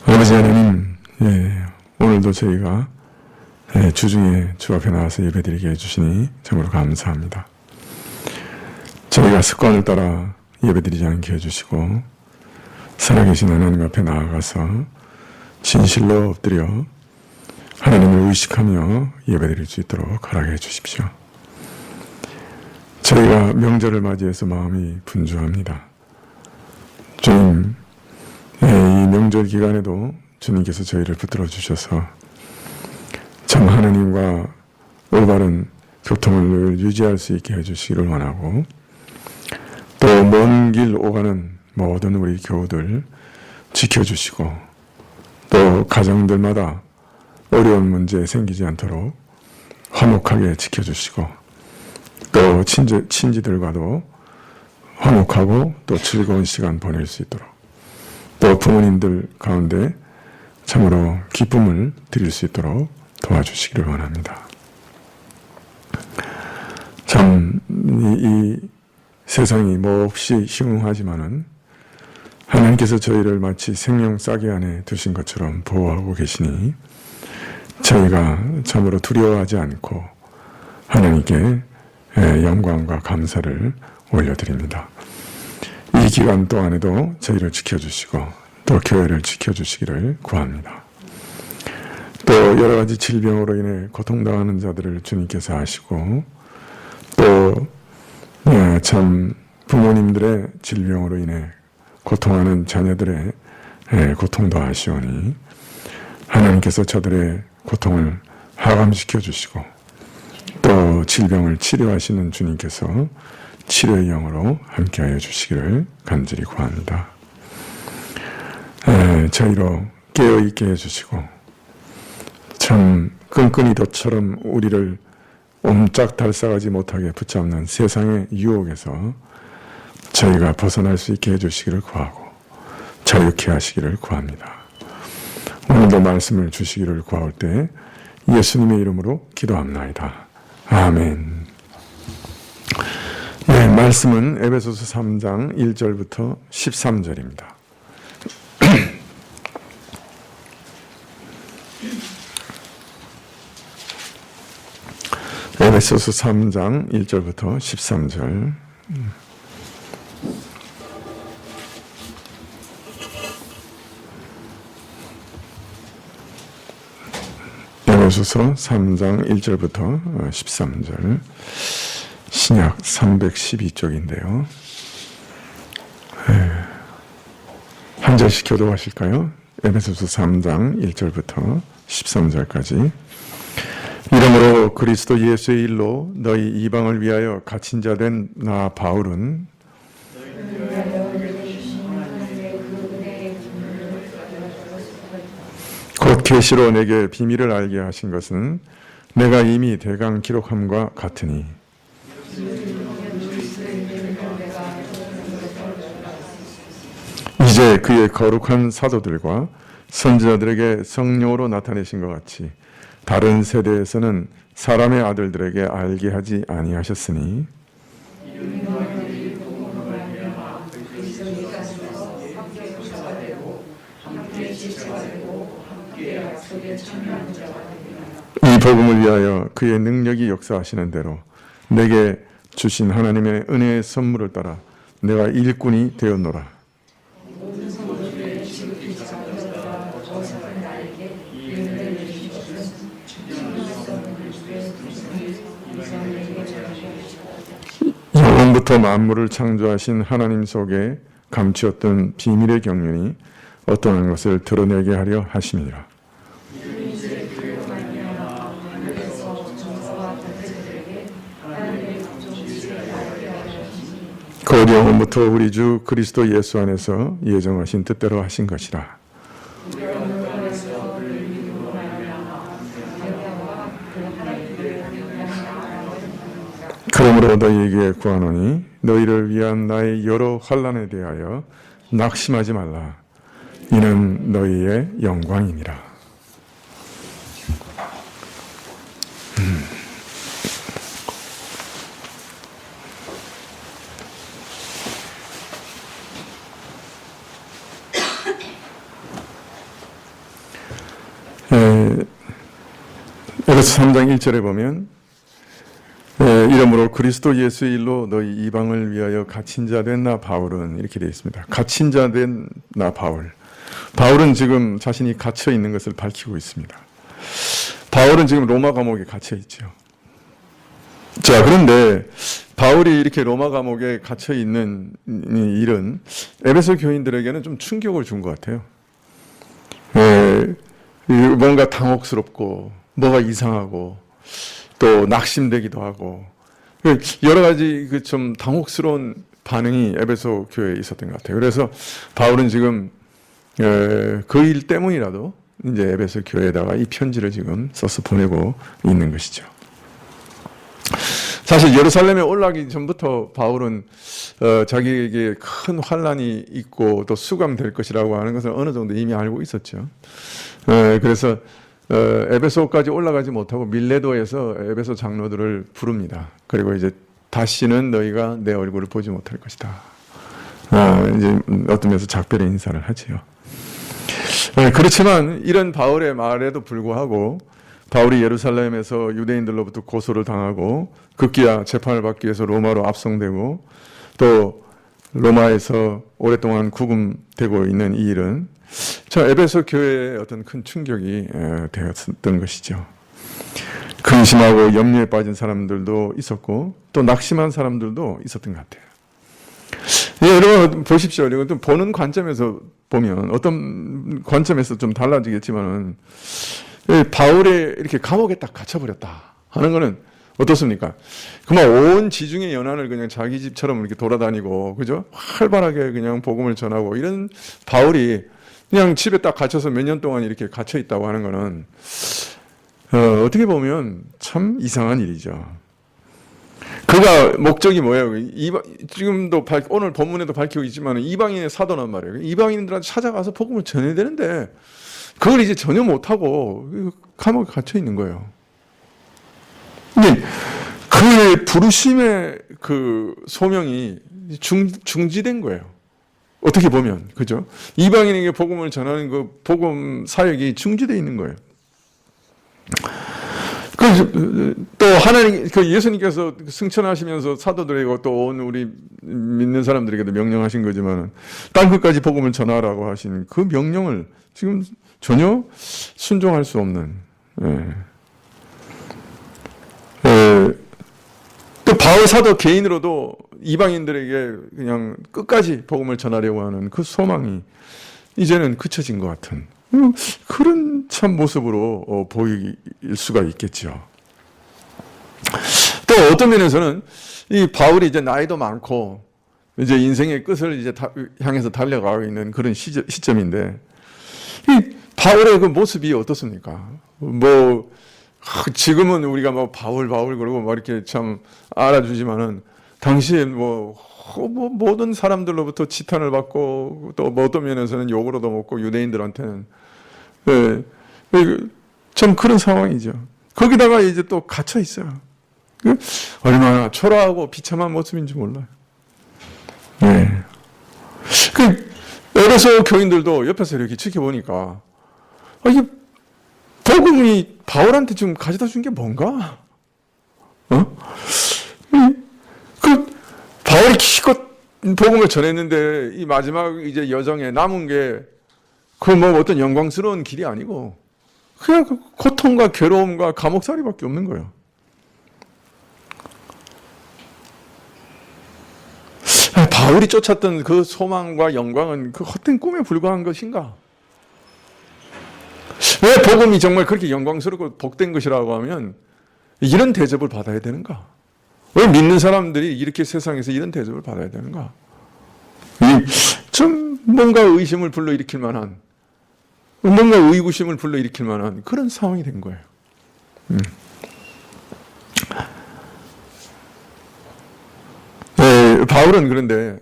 아버지 하나님, 오늘도 저희가 주중에 주 앞에 나와서 예배드리게 해주시니 정말로 감사합니다. 저희가 습관을 따라 예배드리지 않게 해주시고 살아계신 하나님 앞에 나아가서 진실로 엎드려 하나님을 의식하며 예배드릴 수 있도록 허락해 주십시오. 저희가 명절을 맞이해서 마음이 분주합니다. 주님, 이 명절 기간에도 주님께서 저희를 붙들어 주셔서 참 하나님과 올바른 교통을 유지할 수 있게 해주시기를 원하고, 또 먼 길 오가는 모든 우리 교우들 지켜주시고, 또 가정들마다 어려운 문제 생기지 않도록 화목하게 지켜주시고, 또 친지들과도 화목하고 또 즐거운 시간 보낼 수 있도록, 또 부모님들 가운데 참으로 기쁨을 드릴 수 있도록 도와주시기를 원합니다. 참 이 세상이 몹시 흉흉하지만은 하나님께서 저희를 마치 생명 싸개 안에 두신 것처럼 보호하고 계시니 저희가 참으로 두려워하지 않고 하나님께 영광과 감사를 올려드립니다. 이 기간 동안에도 저희를 지켜주시고 또 교회를 지켜주시기를 구합니다. 또 여러 가지 질병으로 인해 고통당하는 자들을 주님께서 아시고, 또 참 부모님들의 질병으로 인해 고통하는 자녀들의 고통도 아시오니 하나님께서 저들의 고통을 하감시켜 주시고, 또 질병을 치료하시는 주님께서 치료의 영으로 함께하여 주시기를 간절히 구합니다. 저희로 깨어있게 해주시고, 참 끈끈이 덫처럼 우리를 옴짝달싹하지 못하게 붙잡는 세상의 유혹에서 저희가 벗어날 수 있게 해주시기를 구하고 자유케 하시기를 구합니다. 오늘도 말씀을 주시기를 구할 때 예수님의 이름으로 기도합나이다. 아멘. 네, 말씀은 에베소서 3장 1절부터 13절입니다. 에베소서 3장 1절부터 13절. 에베소서 3장 1절부터 13절. 신약 312쪽인데요. 한 절씩 교도하실까요? 에베소서 3장 1절부터 13절까지. 이러므로 그리스도 예수의 일로 너희 이방을 위하여 갇힌 자 된 나 바울은 곧 계시로 내게 비밀을 알게 하신 것은 내가 이미 대강 기록함과 같으니, 이제 그의 거룩한 사도들과 선지자들에게 성령으로 나타내신 것 같이 다른 세대에서는 사람의 아들들에게 알게 하지 아니하셨으니, 이 복음을 위하여 그의 능력이 역사하시는 대로 내게 주신 하나님의 은혜의 선물을 따라 내가 일꾼이 되었노라. 영원부터 만물을 창조하신 하나님 속에 감추었던 비밀의 경륜이 어떠한 것을 드러내게 하려 하심이라. 곧 영원부터 우리 주 그리스도 예수 안에서 예정하신 뜻대로 하신 것이라. 그러므로 너희에게 구하노니 너희를 위한 나의 여러 환난에 대하여 낙심하지 말라. 이는 너희의 영광이니라. 에베소 3장 1절에 보면 이러므로 그리스도 예수의 일로 너희 이방을 위하여 갇힌 자 된 나 바울은 이렇게 되어 있습니다. 갇힌 자 된 나 바울. 바울은 지금 자신이 갇혀 있는 것을 밝히고 있습니다. 바울은 지금 로마 감옥에 갇혀 있죠. 자, 그런데 바울이 이렇게 로마 감옥에 갇혀 있는 일은 에베소 교인들에게는 좀 충격을 준 것 같아요. 뭔가 당혹스럽고 뭐가 이상하고 또 낙심되기도 하고 여러 가지 그 좀 당혹스러운 반응이 에베소 교회에 있었던 것 같아요. 그래서 바울은 지금 그 일 때문이라도 이제 에베소 교회에다가 이 편지를 지금 써서 보내고 있는 것이죠. 사실 예루살렘에 올라가기 전부터 바울은 자기에게 큰 환란이 있고 또 수감될 것이라고 하는 것을 어느 정도 이미 알고 있었죠. 그래서 에베소까지 올라가지 못하고 밀레도에서 에베소 장로들을 부릅니다. 그리고 이제 다시는 너희가 내 얼굴을 보지 못할 것이다. 이제 어떤 면에서 작별의 인사를 하지요. 그렇지만 이런 바울의 말에도 불구하고 바울이 예루살렘에서 유대인들로부터 고소를 당하고 급기야 재판을 받기 위해서 로마로 압송되고 또 로마에서 오랫동안 구금되고 있는 이 일은 에베소 교회에 어떤 큰 충격이 되었던 것이죠. 근심하고 염려에 빠진 사람들도 있었고 또 낙심한 사람들도 있었던 것 같아요. 여러분 보십시오. 이건 보는 관점에서 보면 어떤 관점에서 좀 달라지겠지만은 바울의 이렇게 감옥에 딱 갇혀버렸다 하는 거는 어떻습니까? 그만 온 지중해 연안을 그냥 자기 집처럼 이렇게 돌아다니고, 그죠? 활발하게 그냥 복음을 전하고 이런 바울이 그냥 집에 딱 갇혀서 몇 년 동안 이렇게 갇혀 있다고 하는 거는 어떻게 보면 참 이상한 일이죠. 그가 목적이 뭐예요? 지금도 오늘 본문에도 밝히고 있지만 이방인의 사도란 말이에요. 이방인들한테 찾아가서 복음을 전해야 되는데 그걸 이제 전혀 못하고 감옥에 갇혀 있는 거예요. 근데 그의 부르심의 그 소명이 중지된 거예요. 어떻게 보면, 그죠? 이방인에게 복음을 전하는 그 복음 사역이 중지되어 있는 거예요. 또 하나님, 예수님께서 승천하시면서 사도들에게 또 온 우리 믿는 사람들에게도 명령하신 거지만 땅끝까지 복음을 전하라고 하신 그 명령을 지금 전혀 순종할 수 없는. 또 바울 사도 개인으로도 이방인들에게 그냥 끝까지 복음을 전하려고 하는 그 소망이 이제는 그쳐진 것 같은 그런 참 모습으로 보일 수가 있겠죠. 또 어떤 면에서는 이 바울이 이제 나이도 많고 이제 인생의 끝을 이제 향해서 달려가고 있는 그런 시점인데 이 바울의 그 모습이 어떻습니까? 지금은 우리가 바울 그러고 이렇게 참 알아주지만은 당시에 모든 사람들로부터 지탄을 받고 또 어떤 면에서는 욕으로도 먹고 유대인들한테는 참 그런 상황이죠. 거기다가 이제 또 갇혀 있어요. 얼마나 초라하고 비참한 모습인지 몰라요. 에베소 교인들도 옆에서 이렇게 지켜보니까 이게 복음이 바울한테 지금 가져다 준 게 뭔가? 바울이 기껏 복음을 전했는데 이 마지막 이제 여정에 남은 게 어떤 영광스러운 길이 아니고 그냥 고통과 괴로움과 감옥살이밖에 없는 거예요. 바울이 쫓았던 그 소망과 영광은 그 헛된 꿈에 불과한 것인가? 왜 복음이 정말 그렇게 영광스럽고 복된 것이라고 하면 이런 대접을 받아야 되는가? 왜 믿는 사람들이 이렇게 세상에서 이런 대접을 받아야 되는가? 좀 뭔가 의심을 불러일으킬 만한, 뭔가 의구심을 불러일으킬 만한 그런 상황이 된 거예요. 바울은 그런데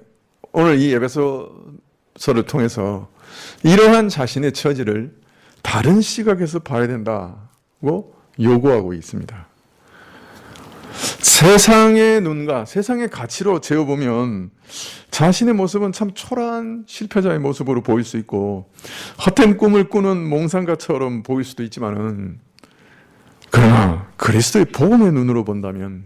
오늘 이 에베소서를 통해서 이러한 자신의 처지를 다른 시각에서 봐야 된다고 요구하고 있습니다. 세상의 눈과 세상의 가치로 재어보면 자신의 모습은 참 초라한 실패자의 모습으로 보일 수 있고 헛된 꿈을 꾸는 몽상가처럼 보일 수도 있지만은, 그러나 그리스도의 복음의 눈으로 본다면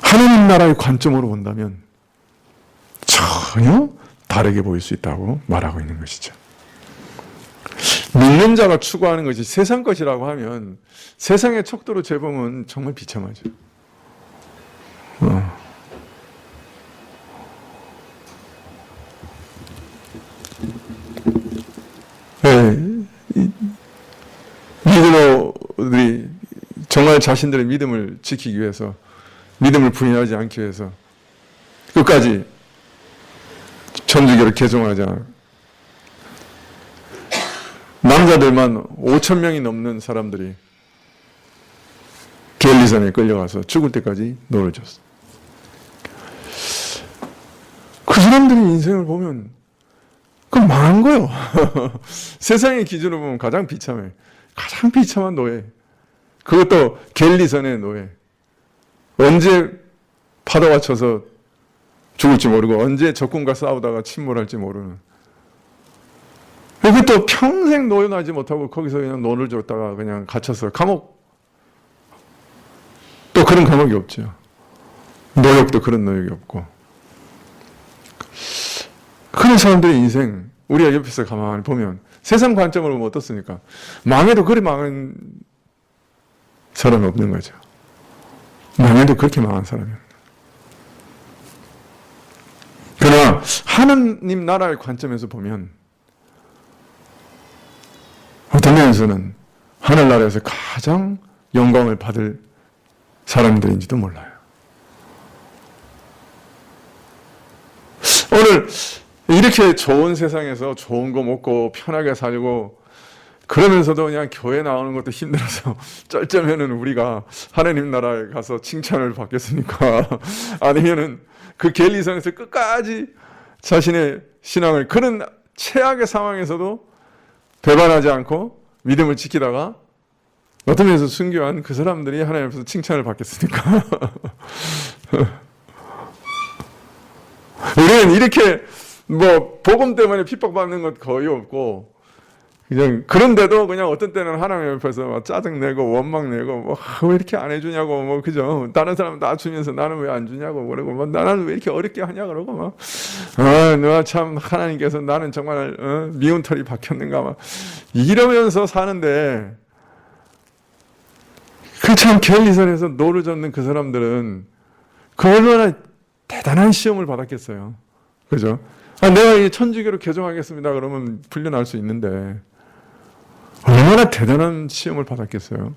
하나님 나라의 관점으로 본다면 전혀 다르게 보일 수 있다고 말하고 있는 것이죠. 믿는 자가 추구하는 것이 세상 것이라고 하면 세상의 척도로 재보면 정말 비참하죠. 네, 믿음어들이 정말 자신들의 믿음을 지키기 위해서, 믿음을 부인하지 않기 위해서 끝까지 천주교를 개종하자 남자들만 5천 명이 넘는 사람들이 겔리선에 끌려가서 죽을 때까지 노를 줬어. 그 사람들의 인생을 보면 그건 망한 거예요. 세상의 기준으로 보면 가장 비참해. 가장 비참한 노예. 그것도 겔리선의 노예. 언제 파도가 쳐서 죽을지 모르고 언제 적군과 싸우다가 침몰할지 모르는. 그것도 평생 노연하지 못하고 거기서 그냥 노를 줬다가 그냥 갇혀서 감옥. 또 그런 감옥이 없죠. 노역도 그런 노역이 없고. 그런 사람들의 인생, 우리가 옆에서 가만히 보면 세상 관점으로 보면 어떻습니까? 망해도 그리 망한 사람이 없는 거죠. 망해도 그렇게 망한 사람이 없는. 그러나 하나님 나라의 관점에서 보면 어떤 면에서는 하늘나라에서 가장 영광을 받을 사람들인지도 몰라요. 오늘 이렇게 좋은 세상에서 좋은 거 먹고 편하게 살고 그러면서도 그냥 교회 나오는 것도 힘들어서 쩔쩔매는 우리가 하나님 나라에 가서 칭찬을 받겠습니까? 아니면은 그 겔리선에서 끝까지 자신의 신앙을 그런 최악의 상황에서도 배반하지 않고 믿음을 지키다가 어떤 면에서 순교한 그 사람들이 하나님 앞에서 칭찬을 받겠습니까? 우리는 이렇게 뭐 복음 때문에 핍박받는 것 거의 없고 그냥 그런데도 그냥 어떤 때는 하나님 옆에서 막 짜증내고 원망내고 뭐 왜 이렇게 안 해주냐고 뭐 그죠? 다른 사람 다 주면서 나는 왜 안 주냐고 그러고 뭐 나는 왜 이렇게 어렵게 하냐 그러고 막 너 참 하나님께서 나는 정말 미운 털이 박혔는가 막 이러면서 사는데 그 참 겔리선에서 노를 젓는 그 사람들은 그 얼마나 대단한 시험을 받았겠어요. 그죠? 내가 이 천주교로 개종하겠습니다 그러면 풀려날 수 있는데 얼마나 대단한 시험을 받았겠어요.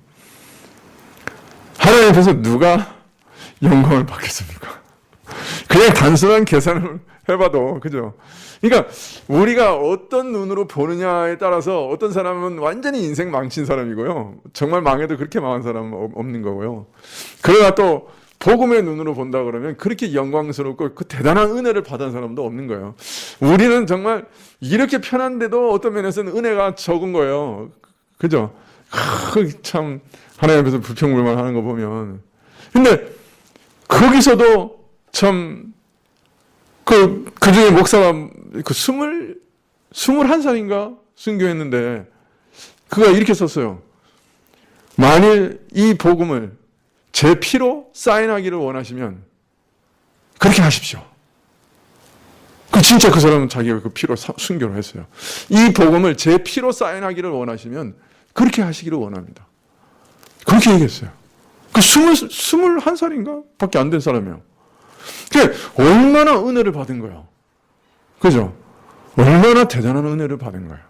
하나님 앞에서 누가 영광을 받겠습니까? 그냥 단순한 계산을 해봐도 그죠? 그러니까 우리가 어떤 눈으로 보느냐에 따라서 어떤 사람은 완전히 인생 망친 사람이고요. 정말 망해도 그렇게 망한 사람은 없는 거고요. 그러나 또 복음의 눈으로 본다 그러면 그렇게 영광스럽고 그 대단한 은혜를 받은 사람도 없는 거예요. 우리는 정말 이렇게 편한데도 어떤 면에서는 은혜가 적은 거예요. 그죠? 참 하나님 앞에서 불평불만하는 거 보면. 근데 거기서도 참 그 중에 목사가 그 21살인가 순교했는데 그가 이렇게 썼어요. 만일 이 복음을 제 피로 사인하기를 원하시면 그렇게 하십시오. 진짜 그 사람은 자기가 그 피로 순교를 했어요. 이 복음을 제 피로 사인하기를 원하시면 그렇게 하시기를 원합니다. 그렇게 얘기했어요. 그 21살인가? 밖에 안 된 사람이에요. 얼마나 은혜를 받은 거예요. 그죠? 얼마나 대단한 은혜를 받은 거예요.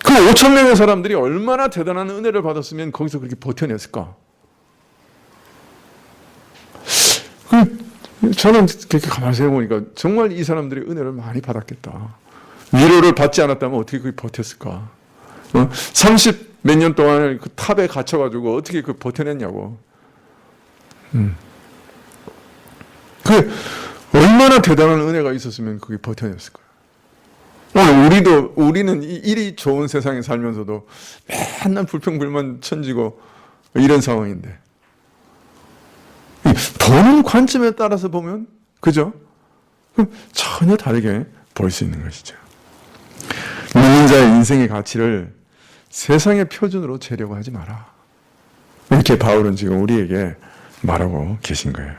그 5천 명의 사람들이 얼마나 대단한 은혜를 받았으면 거기서 그렇게 버텨냈을까? 저는 그렇게 가만히 생각해보니까 정말 이 사람들이 은혜를 많이 받았겠다. 위로를 받지 않았다면 어떻게 그렇게 버텼을까? 30 몇 년 동안 그 탑에 갇혀가지고 어떻게 그 버텨냈냐고. 얼마나 대단한 은혜가 있었으면 그게 버텨냈을까요? 오늘 우리는 이리 좋은 세상에 살면서도 맨날 불평불만 천지고 이런 상황인데, 보는 관점에 따라서 보면, 그죠? 그럼 전혀 다르게 볼 수 있는 것이죠. 믿는 자의 인생의 가치를 세상의 표준으로 재려고 하지 마라. 이렇게 바울은 지금 우리에게 말하고 계신 거예요.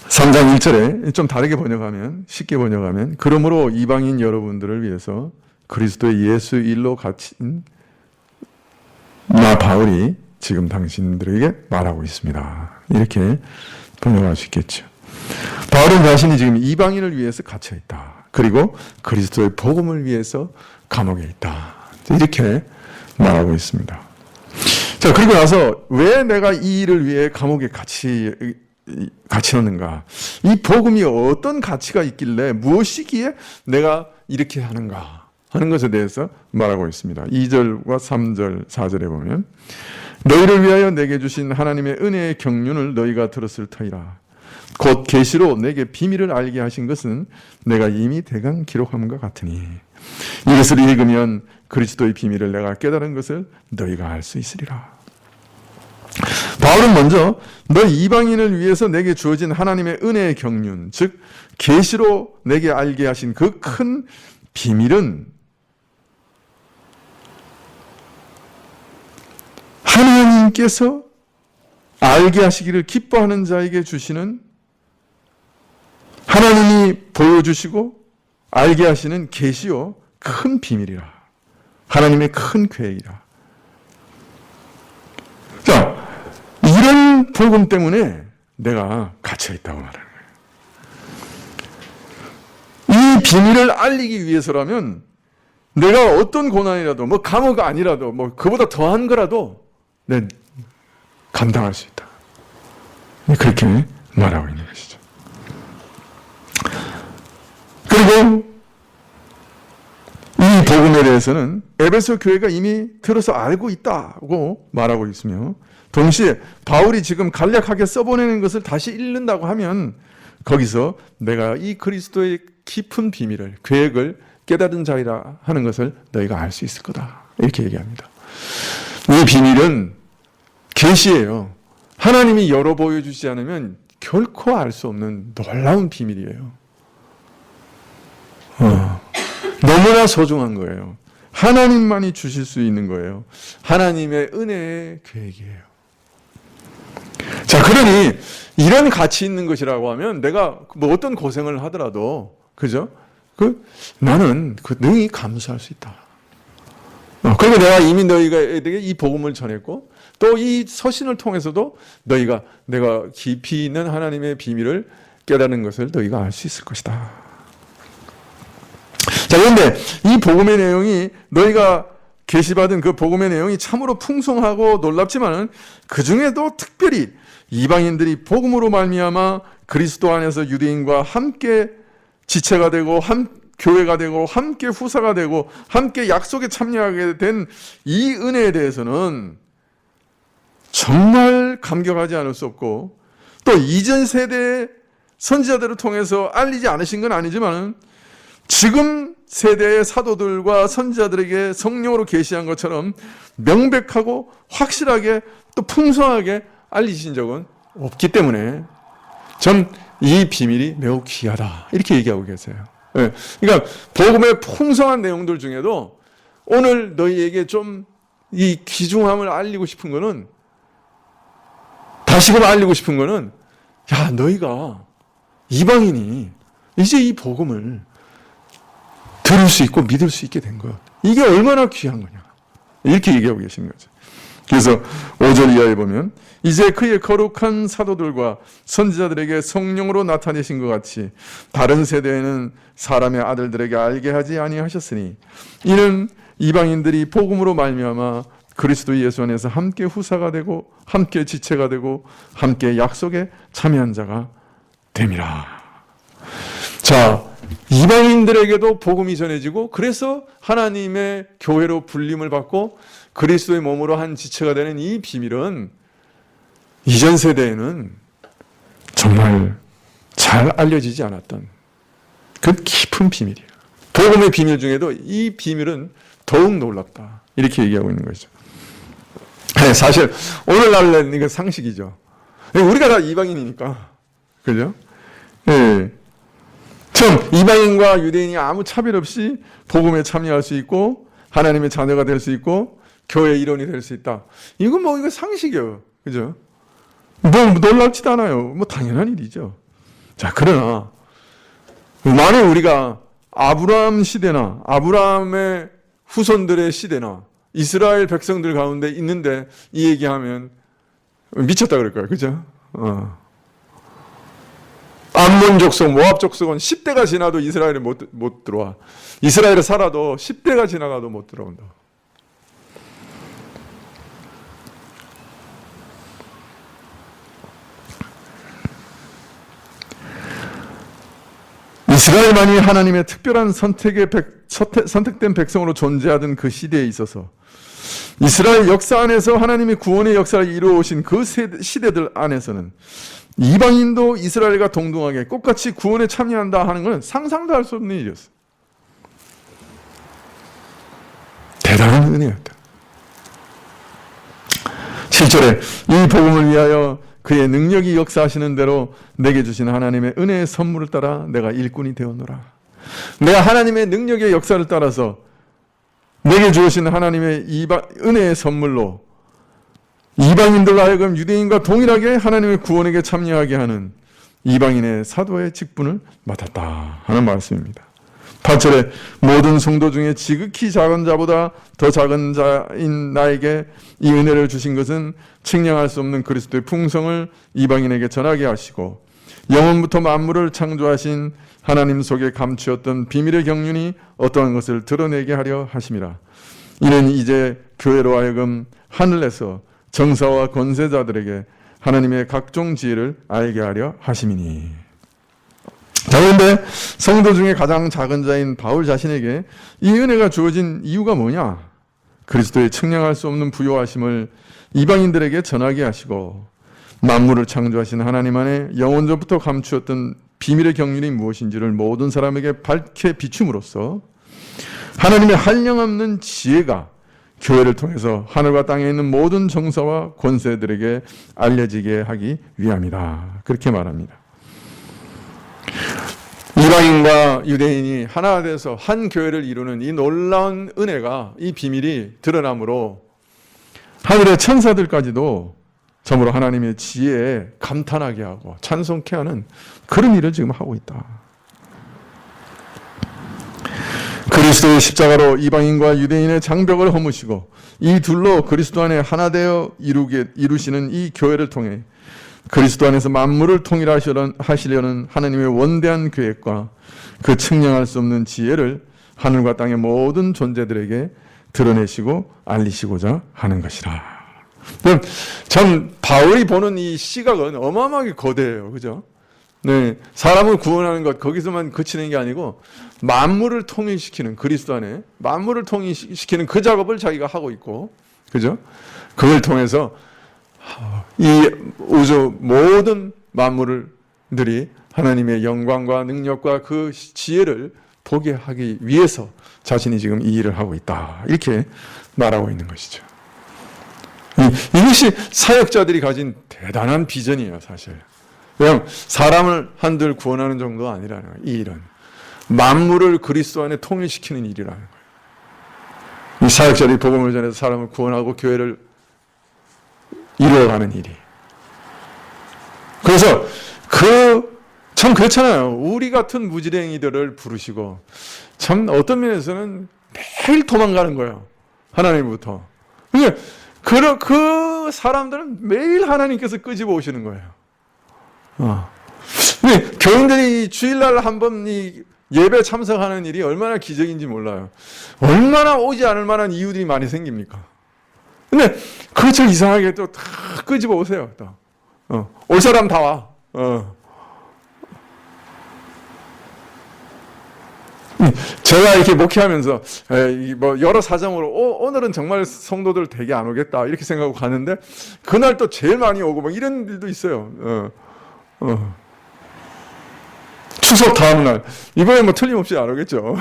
3장 1절에 좀 다르게 번역하면, 쉽게 번역하면, 그러므로 이방인 여러분들을 위해서 그리스도의 예수 일로 갇힌 나 바울이 지금 당신들에게 말하고 있습니다. 이렇게 번역할 수 있겠죠. 바울은 자신이 지금 이방인을 위해서 갇혀 있다. 그리고 그리스도의 복음을 위해서 감옥에 있다. 이렇게 말하고 있습니다. 자, 그리고 나서 왜 내가 이 일을 위해 감옥에 같이 넣는가? 이 복음이 어떤 가치가 있길래 무엇이기에 내가 이렇게 하는가 하는 것에 대해서 말하고 있습니다. 2절과 3절, 4절에 보면 너희를 위하여 내게 주신 하나님의 은혜의 경륜을 너희가 들었을 터이라. 곧 계시로 내게 비밀을 알게 하신 것은 내가 이미 대강 기록함과 같으니 이것을 읽으면 그리스도의 비밀을 내가 깨달은 것을 너희가 알 수 있으리라. 바울은 먼저 너희 이방인을 위해서 내게 주어진 하나님의 은혜의 경륜, 즉 계시로 내게 알게 하신 그 큰 비밀은 하나님께서 알게 하시기를 기뻐하는 자에게 주시는, 하나님이 보여주시고 알게 하시는 계시요 큰 비밀이라. 하나님의 큰 계획이라. 자, 이런 복음 때문에 내가 갇혀있다고 말하는 거예요. 이 비밀을 알리기 위해서라면 내가 어떤 고난이라도, 뭐 감옥 아니라도, 뭐 그보다 더한 거라도 내 감당할 수 있다. 그렇게 말하고 있는 것이죠. 그리고 이 복음에 대해서는 에베소 교회가 이미 들어서 알고 있다고 말하고 있으며, 동시에 바울이 지금 간략하게 써보내는 것을 다시 읽는다고 하면 거기서 내가 이 그리스도의 깊은 비밀을, 계획을 깨달은 자이라 하는 것을 너희가 알 수 있을 거다. 이렇게 얘기합니다. 이 비밀은 계시예요. 하나님이 열어 보여주지 않으면 결코 알 수 없는 놀라운 비밀이에요. 너무나 소중한 거예요. 하나님만이 주실 수 있는 거예요. 하나님의 은혜의 계획이에요. 자, 그러니 이런 가치 있는 것이라고 하면 내가 뭐 어떤 고생을 하더라도, 그죠? 나는 능히 감수할 수 있다. 그리고 내가 이미 너희에게 이 복음을 전했고, 또 이 서신을 통해서도 내가 깊이 있는 하나님의 비밀을 깨닫는 것을 너희가 알 수 있을 것이다. 자, 그런데 이 복음의 내용이, 너희가 계시받은 그 복음의 내용이 참으로 풍성하고 놀랍지만은 그 중에도 특별히 이방인들이 복음으로 말미암아 그리스도 안에서 유대인과 함께 지체가 되고 교회가 되고 함께 후사가 되고 함께 약속에 참여하게 된 이 은혜에 대해서는 정말 감격하지 않을 수 없고, 또 이전 세대의 선지자들을 통해서 알리지 않으신 건 아니지만 지금 세대의 사도들과 선지자들에게 성령으로 계시한 것처럼 명백하고 확실하게 또 풍성하게 알리신 적은 없기 때문에 전 이 비밀이 매우 귀하다, 이렇게 얘기하고 계세요. 그러니까 복음의 풍성한 내용들 중에도 오늘 너희에게 좀 이 귀중함을 알리고 싶은 거는, 다시금 알리고 싶은 거는, 야, 너희가 이방인이 이제 이 복음을 들을 수 있고 믿을 수 있게 된 것, 이게 얼마나 귀한 거냐, 이렇게 얘기하고 계신 거죠. 그래서 5절 이하에 보면 이제 그의 거룩한 사도들과 선지자들에게 성령으로 나타내신 것 같이 다른 세대에는 사람의 아들들에게 알게 하지 아니하셨으니 이는 이방인들이 복음으로 말미암아 그리스도 예수 안에서 함께 후사가 되고 함께 지체가 되고 함께 약속에 참여한 자가 됨이라. 자, 이방인들에게도 복음이 전해지고, 그래서 하나님의 교회로 불림을 받고 그리스도의 몸으로 한 지체가 되는 이 비밀은 이전 세대에는 정말 잘 알려지지 않았던 그 깊은 비밀이에요. 복음의 비밀 중에도 이 비밀은 더욱 놀랍다. 이렇게 얘기하고 있는 것이죠. 사실 오늘날은 이거 상식이죠. 우리가 다 이방인이니까. 그죠? 예. 처음 이방인과 유대인이 아무 차별 없이 복음에 참여할 수 있고 하나님의 자녀가 될 수 있고 교회의 일원이 될 수 있다. 이건 뭐 이거 상식이에요. 그죠? 뭐 놀랍지도 않아요. 뭐 당연한 일이죠. 자, 그러나 만약 우리가 아브라함 시대나 아브라함의 후손들의 시대나 이스라엘 백성들 가운데 있는데 이 얘기하면 미쳤다 그럴 거예요. 그죠? 암몬 족속, 모압 족속은 10대가 지나도 이스라엘에 못 들어와. 이스라엘에 살아도 10대가 지나가도 못 들어온다. 이스라엘만이 하나님의 특별한 선택된 백성으로 존재하던 그 시대에 있어서 이스라엘 역사 안에서 하나님이 구원의 역사를 이루어오신 그 시대들 안에서는 이방인도 이스라엘과 동등하게 똑같이 구원에 참여한다 하는 것은 상상도 할 수 없는 일이었어요. 대단한 은혜였다. 7절에 이 복음을 위하여 그의 능력이 역사하시는 대로 내게 주신 하나님의 은혜의 선물을 따라 내가 일꾼이 되었노라. 내가 하나님의 능력의 역사를 따라서 내게 주신 하나님의 은혜의 선물로 이방인들로 하여금 유대인과 동일하게 하나님의 구원에게 참여하게 하는 이방인의 사도의 직분을 맡았다 하는 말씀입니다. 8절에 모든 성도 중에 지극히 작은 자보다 더 작은 자인 나에게 이 은혜를 주신 것은 측량할 수 없는 그리스도의 풍성을 이방인에게 전하게 하시고 영원부터 만물을 창조하신 하나님 속에 감추었던 비밀의 경륜이 어떠한 것을 드러내게 하려 하심이라. 이는 이제 교회로 하여금 하늘에서 정사와 권세자들에게 하나님의 각종 지혜를 알게 하려 하심이니. 자, 그런데 성도 중에 가장 작은 자인 바울 자신에게 이 은혜가 주어진 이유가 뭐냐? 그리스도의 측량할 수 없는 부요하심을 이방인들에게 전하게 하시고 만물을 창조하신 하나님 안에 영원전부터 감추었던 비밀의 경륜이 무엇인지를 모든 사람에게 밝게 비춤으로써 하나님의 한량없는 지혜가 교회를 통해서 하늘과 땅에 있는 모든 정사와 권세들에게 알려지게 하기 위함이다. 그렇게 말합니다. 이방인과 유대인이 하나 돼서 한 교회를 이루는 이 놀라운 은혜가, 이 비밀이 드러남으로 하늘의 천사들까지도 전부로 하나님의 지혜에 감탄하게 하고 찬송케 하는 그런 일을 지금 하고 있다. 그리스도의 십자가로 이방인과 유대인의 장벽을 허무시고 이 둘로 그리스도 안에 하나 되어 이루시는 이 교회를 통해 그리스도 안에서 만물을 통일하시려는 하나님의 원대한 계획과 그 측량할 수 없는 지혜를 하늘과 땅의 모든 존재들에게 드러내시고 알리시고자 하는 것이라. 참 바울이 보는 이 시각은 어마어마하게 거대해요. 그죠? 네, 사람을 구원하는 것 거기서만 그치는 게 아니고 만물을 통일시키는, 그리스도 안에 만물을 통일시키는 그 작업을 자기가 하고 있고, 그죠? 그걸 통해서 이 우주 모든 만물들이 하나님의 영광과 능력과 그 지혜를 보게 하기 위해서 자신이 지금 이 일을 하고 있다. 이렇게 말하고 있는 것이죠. 이것이 사역자들이 가진 대단한 비전이에요, 사실. 그냥 사람을 한들 구원하는 정도가 아니라는 거예요. 이 일은 만물을 그리스도 안에 통일시키는 일이라는 거예요. 이 사역자들이 복음을 전해서 사람을 구원하고 교회를 이루어가는 일이. 그래서 참 그렇잖아요. 우리 같은 무지랭이들을 부르시고 참 어떤 면에서는 매일 도망가는 거예요. 하나님부터. 그러니까 그 사람들은 매일 하나님께서 끄집어 오시는 거예요. 근데 교인들이 주일날 한번 이 예배 참석하는 일이 얼마나 기적인지 몰라요. 얼마나 오지 않을 만한 이유들이 많이 생깁니까? 근데 그저 이상하게 또 다 끄집어 오세요. 또. 올 사람 다 와. 제가 이렇게 목회하면서 뭐 여러 사정으로 오늘은 정말 성도들 되게 안 오겠다 이렇게 생각하고 가는데 그날 또 제일 많이 오고 막 이런 일도 있어요. 추석 다음날. 이번에 뭐 틀림없이 안 오겠죠.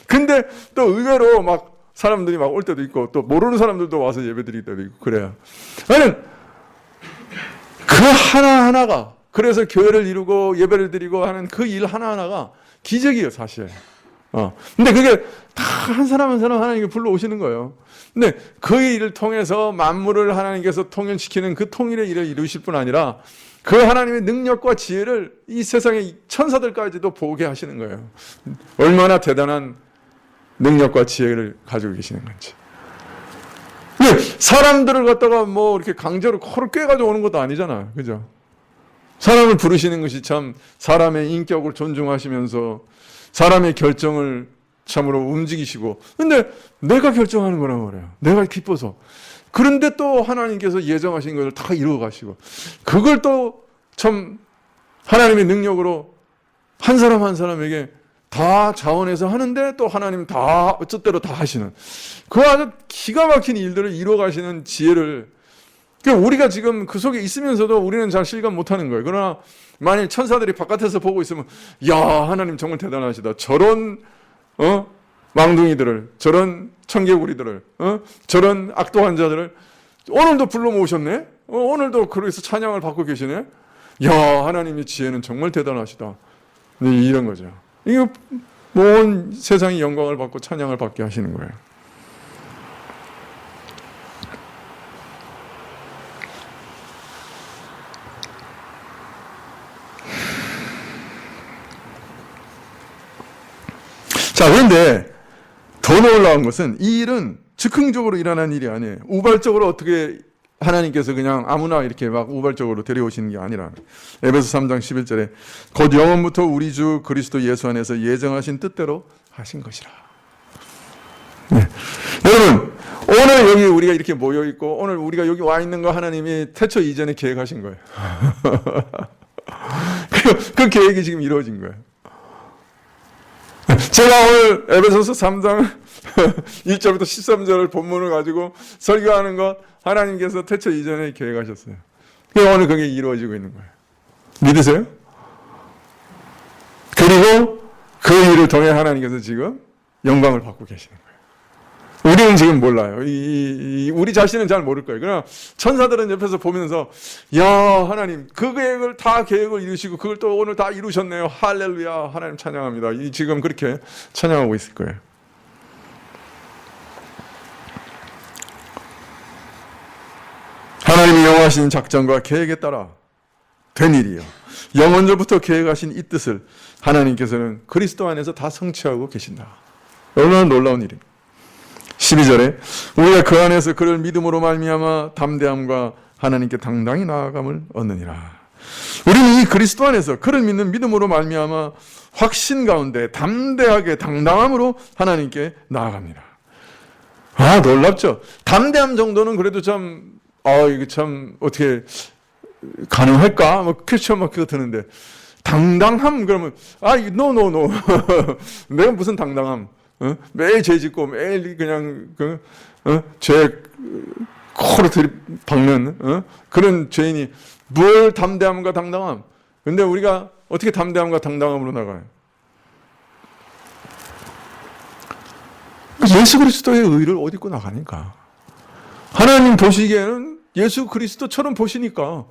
근데 또 의외로 막 사람들이 막 올 때도 있고, 또 모르는 사람들도 와서 예배 드릴 때도 있고, 그래요. 나는 그 하나하나가, 그래서 교회를 이루고 예배를 드리고 하는 그 일 하나하나가 기적이에요, 사실. 근데 그게 다 한 사람 한 사람 하나님께 불러오시는 거예요. 근데 그 일을 통해서 만물을 하나님께서 통일시키는 그 통일의 일을 이루실 뿐 아니라 그 하나님의 능력과 지혜를 이 세상의 천사들까지도 보게 하시는 거예요. 얼마나 대단한 능력과 지혜를 가지고 계시는 건지. 근데 사람들을 갖다가 뭐 이렇게 강제로 코를 꿰가지고 오는 것도 아니잖아요. 그죠? 사람을 부르시는 것이 참 사람의 인격을 존중하시면서 사람의 결정을 참으로 움직이시고, 근데 내가 결정하는 거란 말이에요. 내가 기뻐서. 그런데 또 하나님께서 예정하신 것을 다 이루어 가시고, 그걸 또 참 하나님의 능력으로 한 사람 한 사람에게 다 자원해서 하는데 또 하나님 다 뜻대로 다 하시는 그 아주 기가 막힌 일들을 이루어 가시는 지혜를, 우리가 지금 그 속에 있으면서도 우리는 잘 실감 못하는 거예요. 그러나 만일 천사들이 바깥에서 보고 있으면, 야, 하나님 정말 대단하시다. 저런 망둥이들을, 저런 청개구리들을, 저런 악독한 자들을 오늘도 불러 모으셨네. 오늘도 그래서 찬양을 받고 계시네. 야, 하나님의 지혜는 정말 대단하시다. 이런 거죠. 이거 온 세상이 영광을 받고 찬양을 받게 하시는 거예요. 자, 그런데 더 놀라운 것은 이 일은 즉흥적으로 일어난 일이 아니에요. 우발적으로 어떻게 하나님께서 그냥 아무나 이렇게 막 우발적으로 데려오시는 게 아니라, 에베소 3장 11절에 곧 영원부터 우리 주 그리스도 예수 안에서 예정하신 뜻대로 하신 것이라. 네. 여러분, 오늘 여기 우리가 이렇게 모여 있고 오늘 우리가 여기 와 있는 거 하나님이 태초 이전에 계획하신 거예요. 그 계획이 지금 이루어진 거예요. 제가 오늘 에베소서 3장 1절부터 13절을 본문을 가지고 설교하는 것 하나님께서 태초 이전에 계획하셨어요. 오늘 그게 이루어지고 있는 거예요. 믿으세요? 그리고 그 일을 통해 하나님께서 지금 영광을 받고 계시는 거예요. 우리는 지금 몰라요. 우리 자신은 잘 모를 거예요. 그러나 천사들은 옆에서 보면서, 야, 하나님 그 계획을 이루시고 그걸 또 오늘 다 이루셨네요. 할렐루야, 하나님 찬양합니다. 지금 그렇게 찬양하고 있을 거예요. 하나님이 영원하신 작전과 계획에 따라 된 일이요, 영원전부터 계획하신 이 뜻을 하나님께서는 그리스도 안에서 다 성취하고 계신다. 얼마나 놀라운 일입니다. 12절에 우리가 그 안에서 그를 믿음으로 말미암아 담대함과 하나님께 당당히 나아감을 얻느니라. 우리는 이 그리스도 안에서 그를 믿는 믿음으로 말미암아 확신 가운데 담대하게 당당함으로 하나님께 나아갑니다. 아, 놀랍죠? 담대함 정도는 그래도 참, 이거 참 어떻게 가능할까? 뭐 퀘스천 마크가 드는데, 당당함 그러면 노 내가 무슨 당당함? 매일 죄 짓고 매일 그냥 죄 코로 들이박는 그런 죄인이 뭘 담대함과 당당함? 근데 우리가 어떻게 담대함과 당당함으로 나가요? 예수 그리스도의 의를 옷 입고 나가니까. 하나님 보시기에는 예수 그리스도처럼 보시니까.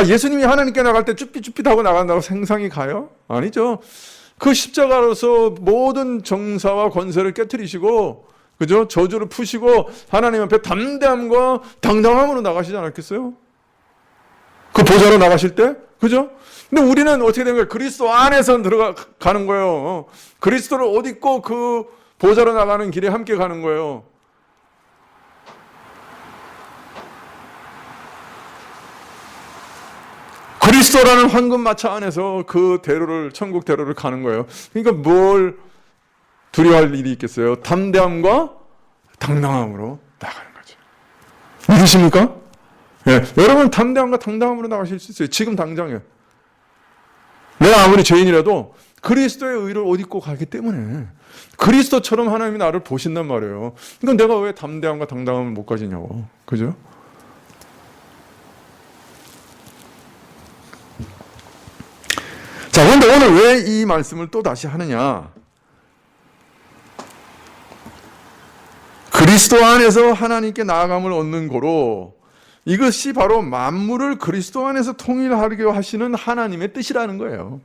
예수님이 하나님께 나갈 때 쭈삣쭈삣하고 나간다고 생상이 가요? 아니죠. 그 십자가로서 모든 정사와 권세를 깨트리시고, 그죠? 저주를 푸시고 하나님 앞에 담대함과 당당함으로 나가시지 않았겠어요? 그 보좌로 나가실 때, 그죠? 근데 우리는 어떻게 된 거예요? 그리스도 안에서 들어가는 거예요. 그리스도를 옷 입고 그 보좌로 나가는 길에 함께 가는 거예요. 그리스도라는 황금 마차 안에서 그 천국 대로를 가는 거예요. 그러니까 뭘 두려워할 일이 있겠어요? 담대함과 당당함으로 나가는 거죠. 믿으십니까? 네. 여러분 담대함과 당당함으로 나가실 수 있어요. 지금 당장에. 내가 아무리 죄인이라도 그리스도의 의를 옷 입고 가기 때문에 그리스도처럼 하나님이 나를 보신단 말이에요. 그러니까 내가 왜 담대함과 당당함을 못 가지냐고. 그죠? 자, 그런데 오늘 왜 이 말씀을 또 다시 하느냐? 그리스도 안에서 하나님께 나아감을 얻는 고로 이것이 바로 만물을 그리스도 안에서 통일하게 하시는 하나님의 뜻이라는 거예요.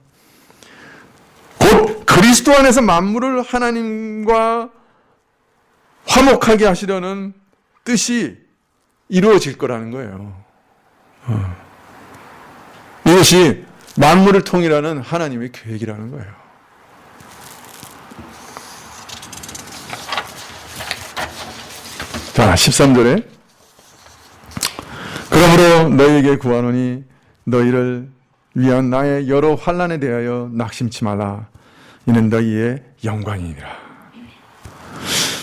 곧 그리스도 안에서 만물을 하나님과 화목하게 하시려는 뜻이 이루어질 거라는 거예요. 이것이 만물을 통일하는 하나님의 계획이라는 거예요. 자, 13절에 그러므로 너희에게 구하노니 너희를 위한 나의 여러 환난에 대하여 낙심치 말라. 이는 너희의 영광이니라.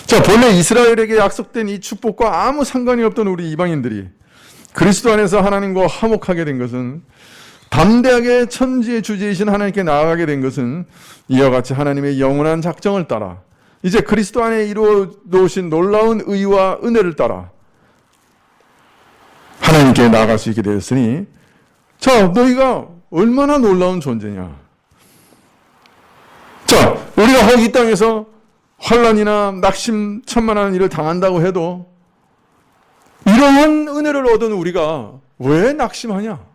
자, 본래 이스라엘에게 약속된 이 축복과 아무 상관이 없던 우리 이방인들이 그리스도 안에서 하나님과 화목하게 된 것은, 담대하게 천지의 주제이신 하나님께 나아가게 된 것은 이와 같이 하나님의 영원한 작정을 따라 이제 그리스도 안에 이루어 놓으신 놀라운 의와 은혜를 따라 하나님께 나아갈 수 있게 되었으니, 자, 너희가 얼마나 놀라운 존재냐. 자, 우리가 혹 이 땅에서 환난이나 낙심 천만한 일을 당한다고 해도 이러한 은혜를 얻은 우리가 왜 낙심하냐?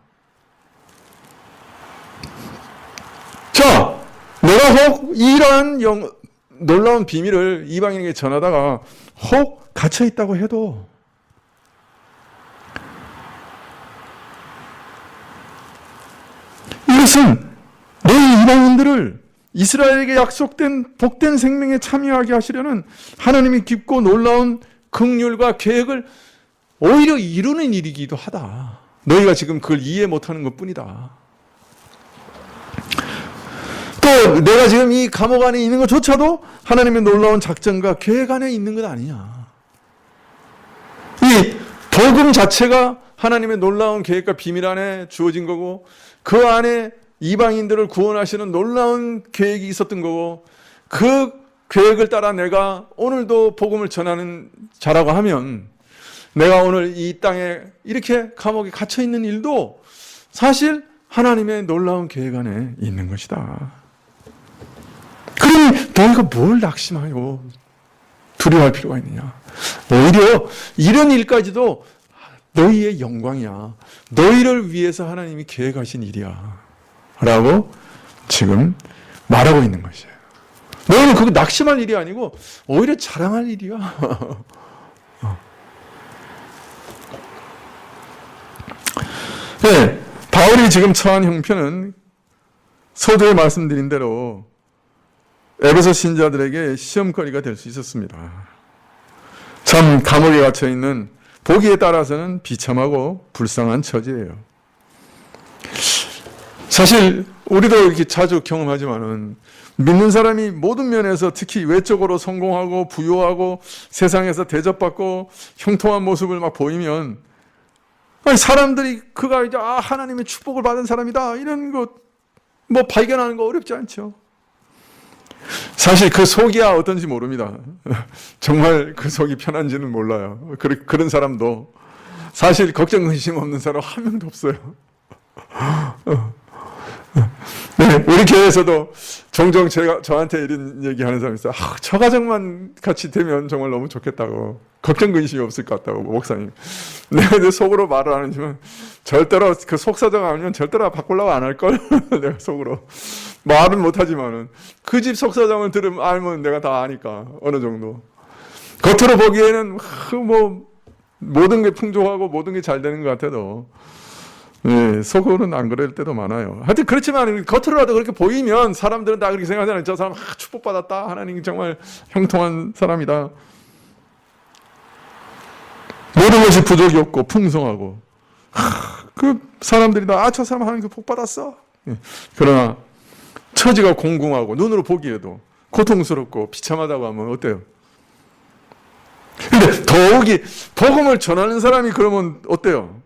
자, 내가 혹 이러한 놀라운 비밀을 이방인에게 전하다가 혹 갇혀 있다고 해도 이것은 너희 이방인들을 이스라엘에게 약속된 복된 생명에 참여하게 하시려는 하나님의 깊고 놀라운 긍휼과 계획을 오히려 이루는 일이기도 하다. 너희가 지금 그걸 이해 못하는 것뿐이다. 또 내가 지금 이 감옥 안에 있는 것조차도 하나님의 놀라운 작전과 계획 안에 있는 것 아니냐. 이 복음 자체가 하나님의 놀라운 계획과 비밀 안에 주어진 거고, 그 안에 이방인들을 구원하시는 놀라운 계획이 있었던 거고, 그 계획을 따라 내가 오늘도 복음을 전하는 자라고 하면, 내가 오늘 이 땅에 이렇게 감옥에 갇혀 있는 일도 사실 하나님의 놀라운 계획 안에 있는 것이다. 그러니 너희가 뭘 낙심하여 두려워할 필요가 있느냐. 오히려 이런 일까지도 너희의 영광이야. 너희를 위해서 하나님이 계획하신 일이야. 라고 지금 말하고 있는 것이에요. 너희는 그거 낙심할 일이 아니고 오히려 자랑할 일이야. 네, 바울이 지금 처한 형편은 서두에 말씀드린 대로 에베소 신자들에게 시험거리가 될 수 있었습니다. 참 감옥에 갇혀 있는, 보기에 따라서는 비참하고 불쌍한 처지예요. 사실 우리도 이렇게 자주 경험하지만은 믿는 사람이 모든 면에서 특히 외적으로 성공하고 부유하고 세상에서 대접받고 형통한 모습을 막 보이면 사람들이 그가 이제 하나님의 축복을 받은 사람이다 이런 거 뭐 발견하는 거 어렵지 않죠. 사실 그 속이야 어떤지 모릅니다. 정말 그 속이 편한지는 몰라요. 그런 사람도 사실 걱정 근심 없는 사람 한 명도 없어요. 네, 우리 교회에서도 종종 저한테 이런 얘기하는 사람이 있어요. 저 가정만 같이 되면 정말 너무 좋겠다고, 걱정 근심이 없을 것 같다고, 목사님. 내가 속으로 말을 안 하지만 절대로 그 속사정 알면 절대로 바꾸려고 안 할걸. 내가 속으로 말은 못하지만은 그 집 속사정을 알면 내가 다 아니까 어느 정도. 겉으로 보기에는 뭐 모든 게 풍족하고 모든 게 잘 되는 것 같아도 네, 속으로는 안 그럴 때도 많아요. 하여튼 그렇지만 겉으로라도 그렇게 보이면 사람들은 다 그렇게 생각하잖아요. 저 사람 축복받았다. 하나님이 정말 형통한 사람이다. 모든 것이 부족이 없고 풍성하고 그 사람들이 다 저 사람 하나님께 복 받았어. 그러나 처지가 공공하고 눈으로 보기에도 고통스럽고 비참하다고 하면 어때요? 근데 더욱이 복음을 전하는 사람이 그러면 어때요?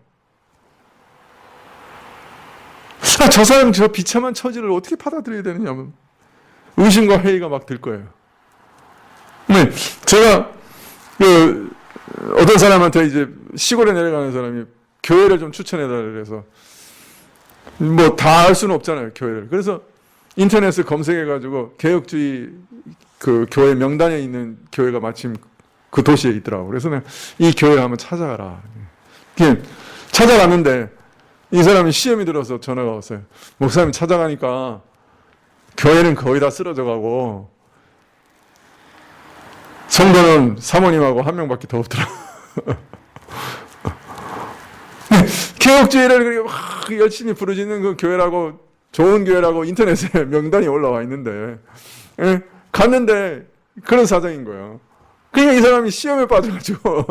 저 사람 저 비참한 처지를 어떻게 받아들여야 되느냐면 의심과 회의가 막 들 거예요. 네, 제가 어떤 사람한테 이제 시골에 내려가는 사람이 교회를 좀 추천해달라 그래서 뭐 다 할 수는 없잖아요, 교회를. 그래서 인터넷에 검색해가지고 개혁주의 그 교회 명단에 있는 교회가 마침 그 도시에 있더라고. 그래서 내가 이 교회 한번 찾아가라. 찾아갔는데 이 사람이 시험이 들어서 전화가 왔어요. 목사님 찾아가니까 교회는 거의 다 쓰러져 가고 성도는 사모님하고 한 명밖에 더 없더라. 개혁주의를 그렇게 막 열심히 부르짖는 그 교회라고, 좋은 교회라고 인터넷에 명단이 올라와 있는데, 갔는데 그런 사정인 거예요. 그러니까 이 사람이 시험에 빠져가지고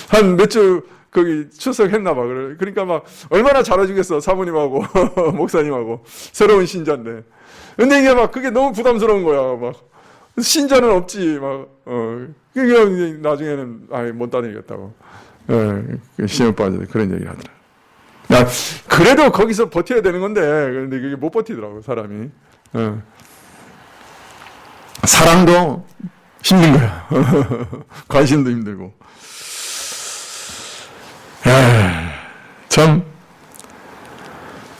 한 몇 주 거기 출석했나 봐. 그러니까 막 얼마나 잘해주겠어, 사모님하고 목사님하고, 새로운 신자인데. 근데 이게 막 그게 너무 부담스러운 거야. 막 신자는 없지. 막 그게 나중에는 아예 못 다니겠다고. 시험 빠져 그런 얘기를 하더라. 야, 그래도 거기서 버텨야 되는 건데, 그런데 그게 못 버티더라고, 사람이. 사랑도 힘든 거야. 관심도 힘들고. 참,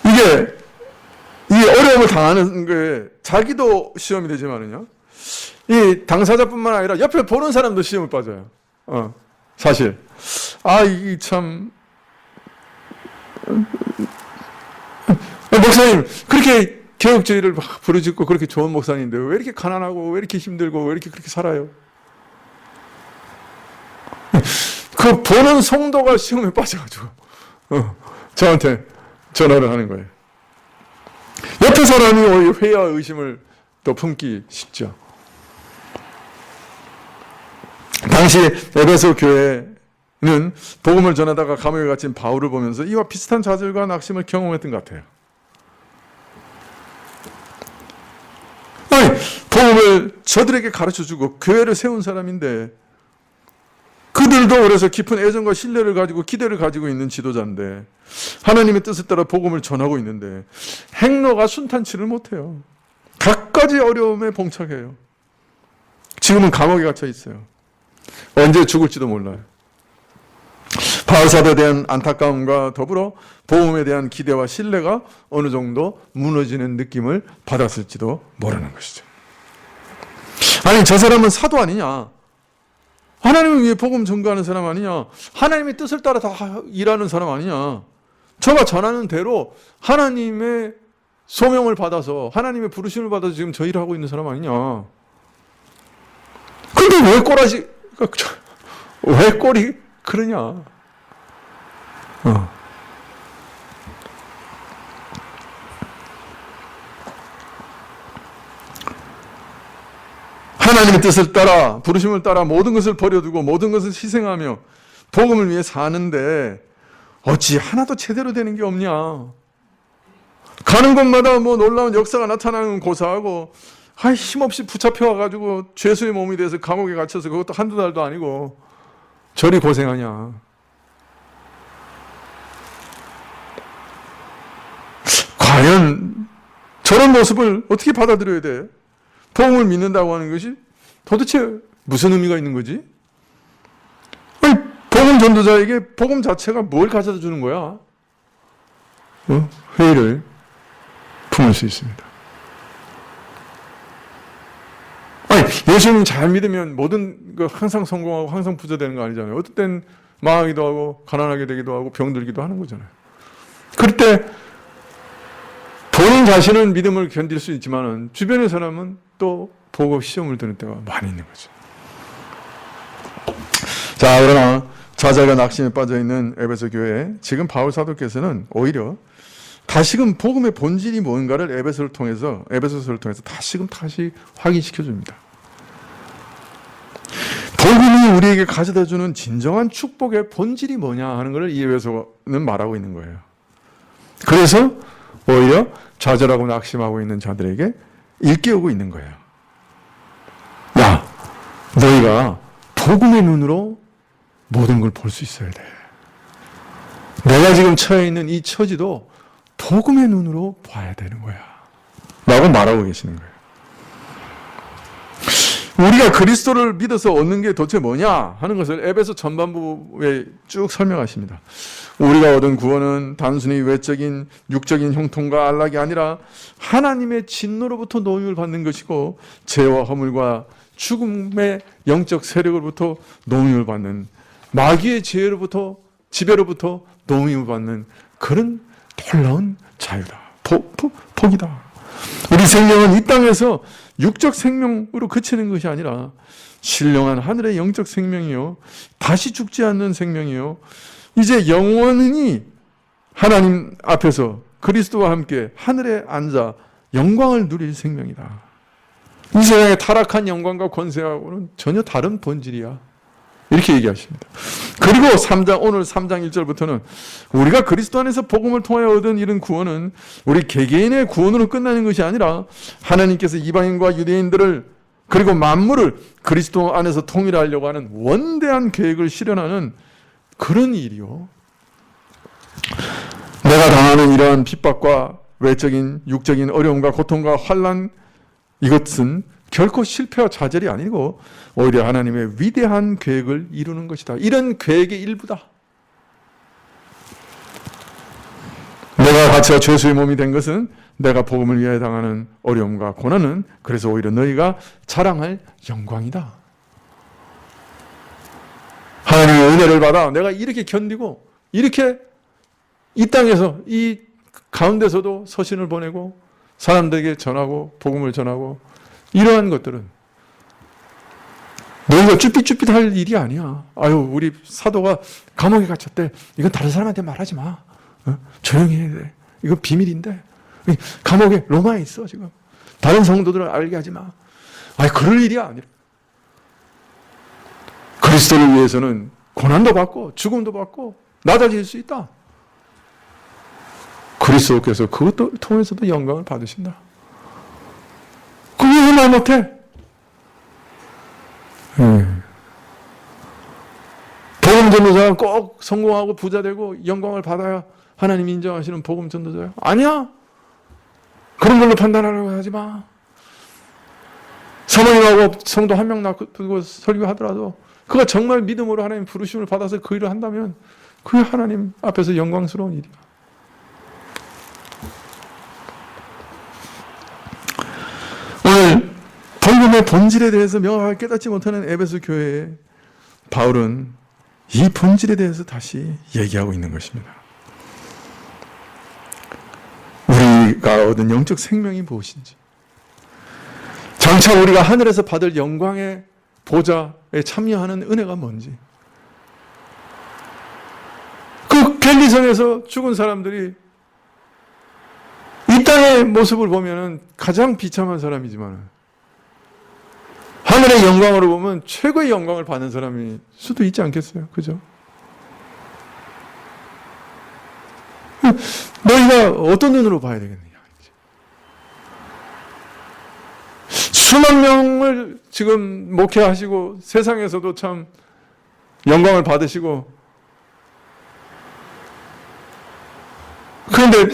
이 어려움을 당하는 게 자기도 시험이 되지만은요, 이 당사자뿐만 아니라 옆에 보는 사람도 시험을 빠져요. 사실. 이게 참, 목사님, 그렇게 개혁주의를 막 부르짖고 그렇게 좋은 목사님인데 왜 이렇게 가난하고 왜 이렇게 힘들고 왜 이렇게 그렇게 살아요? 그 보는 성도가 시험에 빠져가지고 저한테 전화를 하는 거예요. 옆에 사람이 오히려 회의와 의심을 또 품기 쉽죠. 당시 에베소 교회는 복음을 전하다가 감옥에 갇힌 바울을 보면서 이와 비슷한 좌절과 낙심을 경험했던 것 같아요. 복음을 저들에게 가르쳐주고 교회를 세운 사람인데, 그들도 그래서 깊은 애정과 신뢰를 가지고 기대를 가지고 있는 지도자인데, 하나님의 뜻에 따라 복음을 전하고 있는데 행로가 순탄치를 못해요. 갖가지 어려움에 봉착해요. 지금은 감옥에 갇혀 있어요. 언제 죽을지도 몰라요. 바울 사도에 대한 안타까움과 더불어 복음에 대한 기대와 신뢰가 어느 정도 무너지는 느낌을 받았을지도 모르는 것이죠. 아니, 저 사람은 사도 아니냐? 하나님을 위해 복음 전가하는 사람 아니냐? 하나님의 뜻을 따라 다 일하는 사람 아니냐? 저가 전하는 대로 하나님의 소명을 받아서, 하나님의 부르심을 받아서 지금 저 일을 하고 있는 사람 아니냐? 근데 왜 꼴이 그러냐? 하나님의 뜻을 따라, 부르심을 따라 모든 것을 버려두고 모든 것을 희생하며 복음을 위해 사는데 어찌 하나도 제대로 되는 게 없냐? 가는 곳마다 뭐 놀라운 역사가 나타나는 고사하고, 힘없이 붙잡혀와가지고 죄수의 몸이 돼서 감옥에 갇혀서 그것도 한두 달도 아니고 저리 고생하냐? 과연 저런 모습을 어떻게 받아들여야 돼? 복음을 믿는다고 하는 것이 도대체 무슨 의미가 있는 거지? 복음 전도자에게 복음 자체가 뭘 가져다 주는 거야? 회의를 품을 수 있습니다. 예수님 잘 믿으면 모든 거 항상 성공하고 항상 부자 되는 거 아니잖아요. 어떨 땐 망하기도 하고 가난하게 되기도 하고 병들기도 하는 거잖아요. 그럴 때 본인 자신은 믿음을 견딜 수 있지만 주변의 사람은 또 보고 시험을 드는 때가 많이 있는 거죠. 자, 그러나 좌절과 낙심에 빠져있는 에베소 교회, 지금 바울 사도께서는 오히려 다시금 복음의 본질이 뭔가를 에베소서를 통해서 다시 확인시켜 줍니다. 복음이 우리에게 가져다주는 진정한 축복의 본질이 뭐냐 하는 것을 이 에베소는 말하고 있는 거예요. 그래서 오히려 좌절하고 낙심하고 있는 자들에게 일깨우고 있는 거예요. 야, 너희가 복음의 눈으로 모든 걸 볼 수 있어야 돼. 내가 지금 처해 있는 이 처지도 복음의 눈으로 봐야 되는 거야 라고 말하고 계시는 거예요. 우리가 그리스도를 믿어서 얻는 게 도대체 뭐냐 하는 것을 에베소 전반부에 쭉 설명하십니다. 우리가 얻은 구원은 단순히 외적인 육적인 형통과 안락이 아니라 하나님의 진노로부터 노임을 받는 것이고 죄와 허물과 죽음의 영적 세력으로부터 노임을 받는, 마귀의 지배로부터 노임을 받는 그런 놀라운 자유다. 복이다. 우리 생명은 이 땅에서 육적 생명으로 그치는 것이 아니라 신령한 하늘의 영적 생명이요, 다시 죽지 않는 생명이요, 이제 영원히 하나님 앞에서 그리스도와 함께 하늘에 앉아 영광을 누릴 생명이다. 이 세상의 타락한 영광과 권세하고는 전혀 다른 본질이야. 이렇게 얘기하십니다. 그리고 오늘 3장 1절부터는 우리가 그리스도 안에서 복음을 통하여 얻은 이런 구원은 우리 개개인의 구원으로 끝나는 것이 아니라 하나님께서 이방인과 유대인들을 그리고 만물을 그리스도 안에서 통일하려고 하는 원대한 계획을 실현하는 그런 일이요. 내가 당하는 이러한 핍박과 외적인 육적인 어려움과 고통과 환난, 이것은 결코 실패와 좌절이 아니고 오히려 하나님의 위대한 계획을 이루는 것이다. 이런 계획의 일부다. 내가 갇혀 죄수의 몸이 된 것은 내가 복음을 위하여 당하는 어려움과 고난은 그래서 오히려 너희가 자랑할 영광이다. 하나님의 은혜를 받아 내가 이렇게 견디고 이렇게 이 땅에서 이 가운데서도 서신을 보내고 사람들에게 전하고 복음을 전하고 이러한 것들은 너희가 쭈삣쭈삣 할 일이 아니야. 아유, 우리 사도가 감옥에 갇혔대. 이건 다른 사람한테 말하지 마. 조용히 해야 돼. 이건 비밀인데. 감옥에 로마에 있어 지금. 다른 성도들을 알게 하지 마. 아니, 그럴 일이 아니라. 그리스도를 위해서는 고난도 받고 죽음도 받고 낮아질 수 있다. 그리스도께서 그것도 통해서도 영광을 받으신다. 그걸 왜 말 못해? 복음 전도자가 꼭 성공하고 부자 되고 영광을 받아야 하나님이 인정하시는 복음 전도자야? 아니야. 그런 걸로 판단하려고 하지 마. 사모님하고 성도 한 명 놔두고 설교하더라도 그가 정말 믿음으로 하나님 부르심을 받아서 그 일을 한다면 그게 하나님 앞에서 영광스러운 일이야. 오늘 복음의 본질에 대해서 명확하게 깨닫지 못하는 에베소 교회에 바울은 이 본질에 대해서 다시 얘기하고 있는 것입니다. 우리가 얻은 영적 생명이 무엇인지, 장차 우리가 하늘에서 받을 영광의 보좌에 참여하는 은혜가 뭔지, 그 갤리성에서 죽은 사람들이 이 땅의 모습을 보면 가장 비참한 사람이지만 하늘의 영광으로 보면 최고의 영광을 받는 사람일 수도 있지 않겠어요? 그죠? 너희가 어떤 눈으로 봐야 되겠느냐? 수만 명을 지금 목회하시고 세상에서도 참 영광을 받으시고, 그런데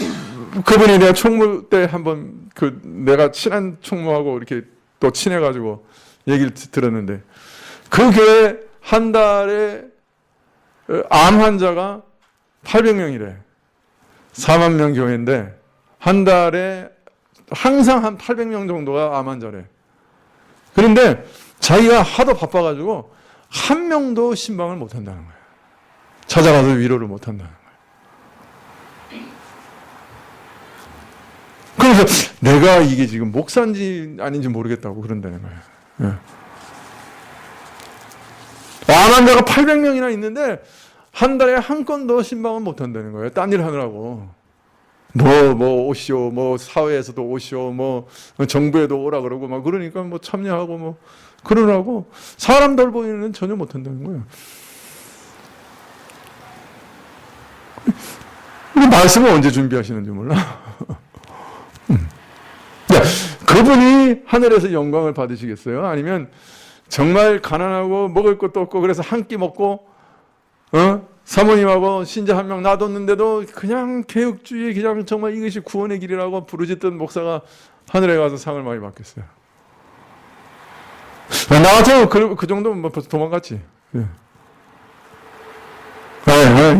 그분이 내가 총무 때 한번 내가 친한 총무하고 이렇게 또 친해가지고 얘기를 들었는데, 그 교회 한 달에 암 환자가 800명이래. 4만 명 교회인데 한 달에 항상 한 800명 정도가 암 환자래. 그런데 자기가 하도 바빠가지고 한 명도 신방을 못 한다는 거예요. 찾아가서 위로를 못 한다는 거예요. 그래서 내가 이게 지금 목사인지 아닌지 모르겠다고 그런다는 거예요. 예. 암 환자가 800명이나 있는데 한 달에 한 건도 신방은 못 한다는 거예요. 딴 일 하느라고. 오시오, 사회에서도 오시오, 정부에도 오라 그러고, 그러니까 참여하고, 그러라고. 사람 돌보기는 전혀 못 한다는 거예요. 말씀을 언제 준비하시는지 몰라. 그분이 하늘에서 영광을 받으시겠어요? 아니면 정말 가난하고 먹을 것도 없고 그래서 한 끼 먹고 사모님하고 신자 한 명 놔뒀는데도 그냥 개혁주의 그냥 정말 이것이 구원의 길이라고 부르짖던 목사가 하늘에 가서 상을 많이 받겠어요? 나 같으면 그 정도면 뭐 벌써 도망갔지. 예.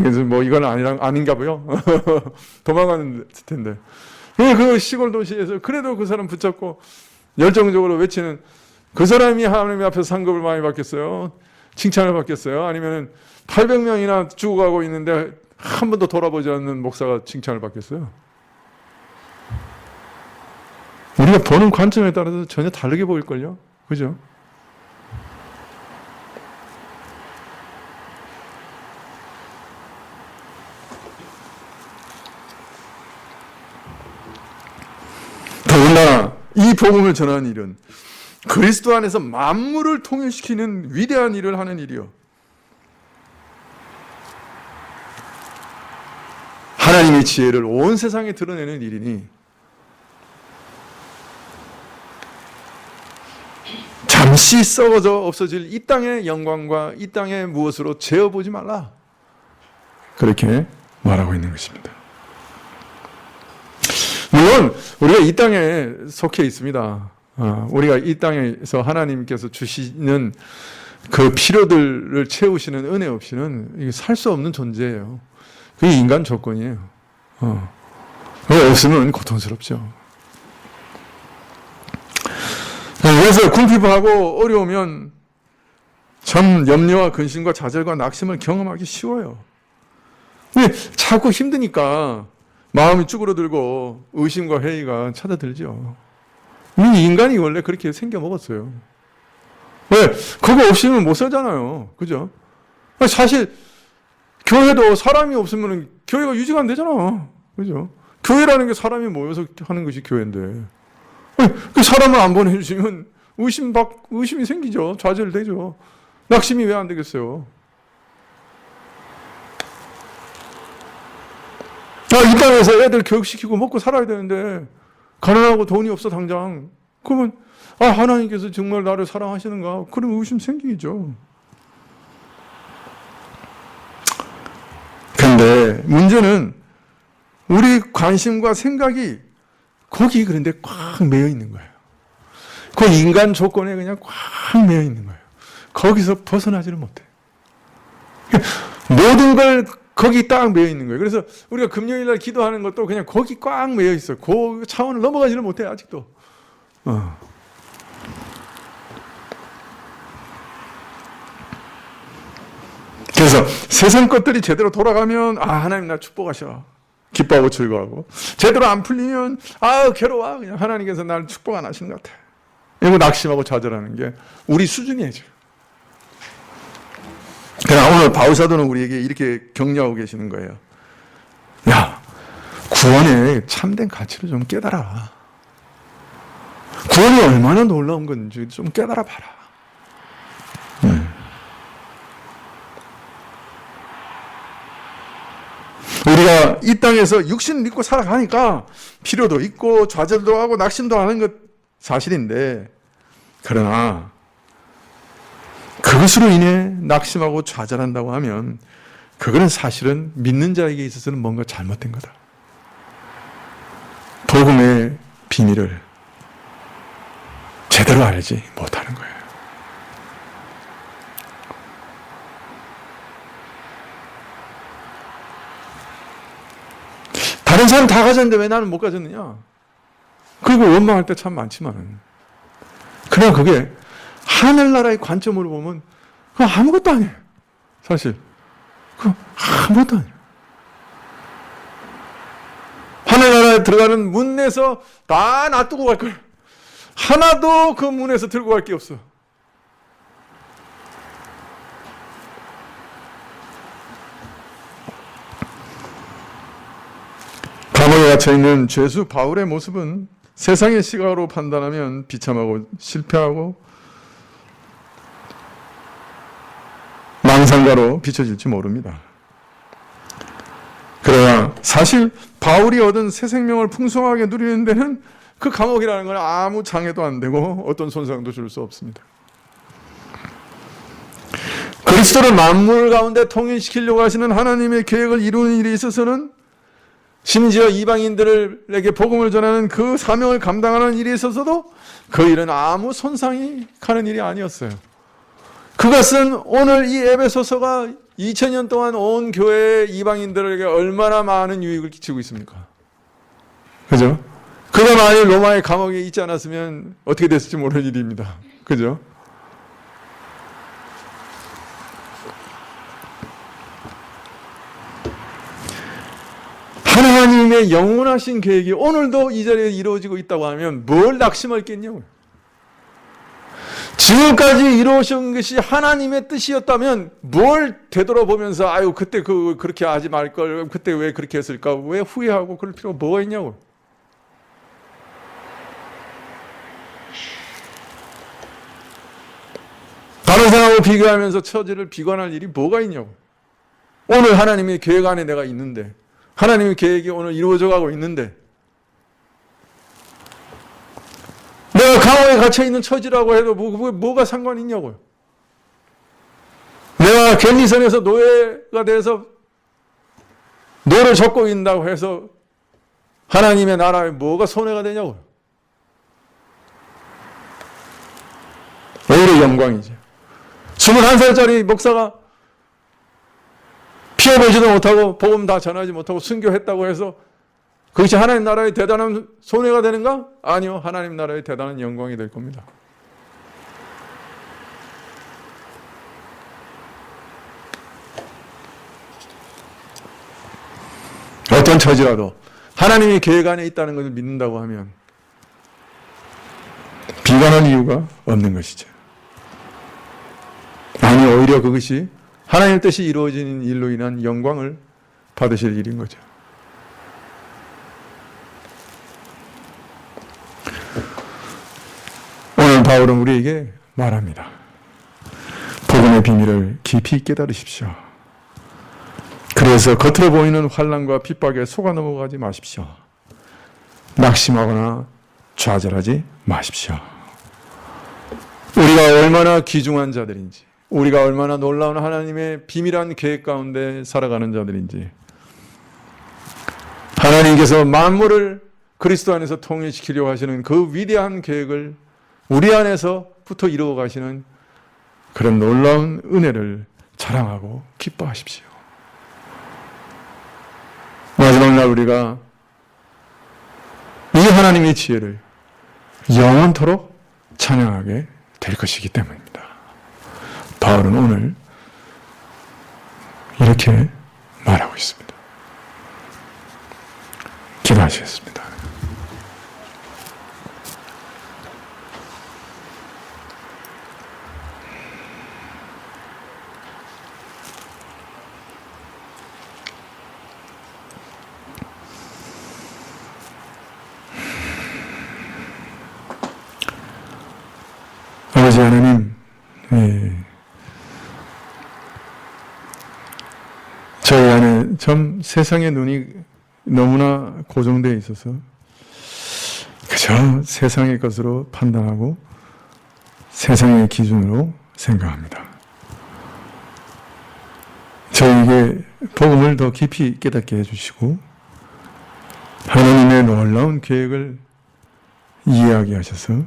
그래서 뭐 이건 아닌가 봐요. 도망가는 텐데. 그 시골 도시에서 그래도 그 사람 붙잡고 열정적으로 외치는 그 사람이 하나님 앞에서 상급을 많이 받겠어요? 칭찬을 받겠어요? 아니면 800명이나 죽어가고 있는데 한 번도 돌아보지 않는 목사가 칭찬을 받겠어요? 우리가 보는 관점에 따라서 전혀 다르게 보일걸요? 그죠? 더군다나 이 복음을 전하는 일은 그리스도 안에서 만물을 통일시키는 위대한 일을 하는 일이요. 하나님의 지혜를 온 세상에 드러내는 일이니 잠시 썩어져 없어질 이 땅의 영광과 이 땅의 무엇으로 재어보지 말라. 그렇게 말하고 있는 것입니다. 물론 우리가 이 땅에 속해 있습니다. 우리가 이 땅에서 하나님께서 주시는 그 필요들을 채우시는 은혜 없이는 살 수 없는 존재예요. 그게 인간 조건이에요. 그거 없으면 고통스럽죠. 그래서 궁핍하고 어려우면 참 염려와 근심과 좌절과 낙심을 경험하기 쉬워요. 왜? 자꾸 힘드니까 마음이 쭈그러들고 의심과 회의가 찾아들죠. 이 인간이 원래 그렇게 생겨 먹었어요. 왜? 그거 없이는 못 살잖아요. 그죠? 사실 교회도 사람이 없으면 교회가 유지가 안 되잖아. 그죠? 교회라는 게 사람이 모여서 하는 것이 교회인데 그 사람을 안 보내주시면 의심이 생기죠. 좌절되죠. 낙심이 왜 안 되겠어요? 이 땅에서 애들 교육시키고 먹고 살아야 되는데 가난하고 돈이 없어 당장. 그러면 하나님께서 정말 나를 사랑하시는가? 그러면 의심 생기죠. 그런데 문제는 우리 관심과 생각이 거기 그런데 꽉 매여 있는 거예요. 그 인간 조건에 그냥 꽉 매여 있는 거예요. 거기서 벗어나지를 못해. 모든 걸 거기 딱 매여 있는 거예요. 그래서 우리가 금요일 날 기도하는 것도 그냥 거기 꽉 매여 있어요. 그 차원을 넘어가지를 못해 아직도. 그래서 세상 것들이 제대로 돌아가면 하나님 나 축복하셔. 기뻐하고 즐거워하고 제대로 안 풀리면 괴로워. 그냥 하나님께서 나를 축복 안 하시는 것 같아. 이거 낙심하고 좌절하는 게 우리 수준이에요. 그러나 오늘 바울사도는 우리에게 이렇게 격려하고 계시는 거예요. 야, 구원의 참된 가치를 좀 깨달아. 구원이 얼마나 놀라운 건지 좀 깨달아 봐라. 우리가 이 땅에서 육신을 믿고 살아가니까 필요도 있고 좌절도 하고 낙심도 하는 것 사실인데, 그러나 그것으로 인해 낙심하고 좌절한다고 하면 그거는 사실은 믿는 자에게 있어서는 뭔가 잘못된 거다. 복음의 비밀을 제대로 알지 못하는 거예요. 다른 사람 다 가졌는데 왜 나는 못 가졌느냐? 그리고 원망할 때 참 많지만, 그러나 그게 하늘나라의 관점으로 보면 그건 아무것도 아니에요. 사실 그건 아무것도 아니에요. 하늘나라에 들어가는 문 내서 다 놔두고 갈 걸. 하나도 그 문에서 들고 갈 게 없어. 감옥에 갇혀있는 죄수 바울의 모습은 세상의 시각으로 판단하면 비참하고 실패하고 망상가로 비춰질지 모릅니다. 그러나 사실 바울이 얻은 새 생명을 풍성하게 누리는 데는 그 감옥이라는 건 아무 장애도 안 되고 어떤 손상도 줄 수 없습니다. 그리스도를 만물 가운데 통일시키려고 하시는 하나님의 계획을 이루는 일에 있어서는 심지어 이방인들에게 복음을 전하는 그 사명을 감당하는 일에 있어서도 그 일은 아무 손상이 가는 일이 아니었어요. 그것은 오늘 이 에베소서가 2000년 동안 온 교회 이방인들에게 얼마나 많은 유익을 끼치고 있습니까? 그죠? 그가 만일 로마의 감옥에 있지 않았으면 어떻게 됐을지 모르는 일입니다. 그죠? 하나님의 영원하신 계획이 오늘도 이 자리에 이루어지고 있다고 하면 뭘 낙심할 게 있냐고요. 지금까지 이루어진 것이 하나님의 뜻이었다면 뭘 되돌아보면서 아유 그때 그렇게 하지 말걸, 그때 왜 그렇게 했을까, 왜 후회하고 그럴 필요가 뭐가 있냐고요. 다른 사람하고 비교하면서 처지를 비관할 일이 뭐가 있냐고. 오늘 하나님의 계획 안에 내가 있는데, 하나님의 계획이 오늘 이루어져 가고 있는데, 내가 감옥에 갇혀있는 처지라고 해도 뭐가 상관이 있냐고요. 내가 겟리선에서 노예가 돼서 노를 젓고 있다고 해서 하나님의 나라에 뭐가 손해가 되냐고요. 오히려 영광이죠. 21살짜리 목사가 피워보지도 못하고 복음 다 전하지 못하고 순교했다고 해서 그것이 하나님 나라의 대단한 손해가 되는가? 아니요. 하나님 나라의 대단한 영광이 될 겁니다. 어떤 처지라도 하나님의 계획 안에 있다는 것을 믿는다고 하면 비관할 이유가 없는 것이죠. 아니 오히려 그것이 하나님의 뜻이 이루어지는 일로 인한 영광을 받으실 일인 거죠. 오늘 바울은 우리에게 말합니다. 복음의 비밀을 깊이 깨달으십시오. 그래서 겉으로 보이는 환난과 핍박에 속아 넘어가지 마십시오. 낙심하거나 좌절하지 마십시오. 우리가 얼마나 귀중한 자들인지, 우리가 얼마나 놀라운 하나님의 비밀한 계획 가운데 살아가는 자들인지, 하나님께서 만물을 그리스도 안에서 통일시키려고 하시는 그 위대한 계획을 우리 안에서부터 이루어 가시는 그런 놀라운 은혜를 자랑하고 기뻐하십시오. 마지막 날 우리가 이 하나님의 지혜를 영원토록 찬양하게 될 것이기 때문입니다. 바울은 오늘 이렇게 말하고 있습니다. 기도하시겠습니다. 아버지 하나님, 저희 안에 좀 세상의 눈이 너무나 고정되어 있어서 그저 세상의 것으로 판단하고 세상의 기준으로 생각합니다. 저희에게 복음을 더 깊이 깨닫게 해주시고 하나님의 놀라운 계획을 이해하게 하셔서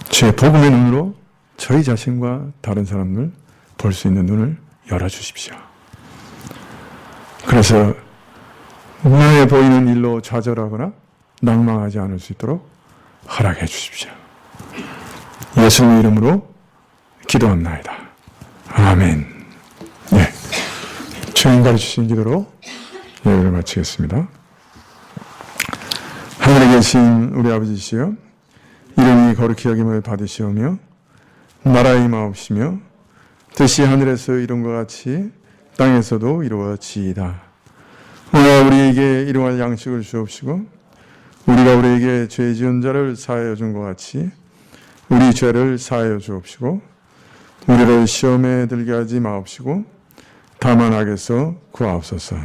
주의 복음의 눈으로 저희 자신과 다른 사람을 볼 수 있는 눈을 열어주십시오. 그래서 눈에 보이는 일로 좌절하거나 낭망하지 않을 수 있도록 허락해 주십시오. 예수님의 이름으로 기도합나이다. 아멘. 네. 주님 가르치신 기도로 예배를 마치겠습니다. 하늘에 계신 우리 아버지시여, 이름이 거룩히 여김을 받으시오며 나라의 임하옵시며 뜻이 하늘에서 이룬 것 같이 땅에서도 이루어지이다. 오늘 우리에게 일용할 양식을 주옵시고 우리가 우리에게 죄 지은 자를 사하여 준 것 같이 우리 죄를 사하여 주옵시고 우리를 시험에 들게 하지 마옵시고 다만 악에서 구하옵소서.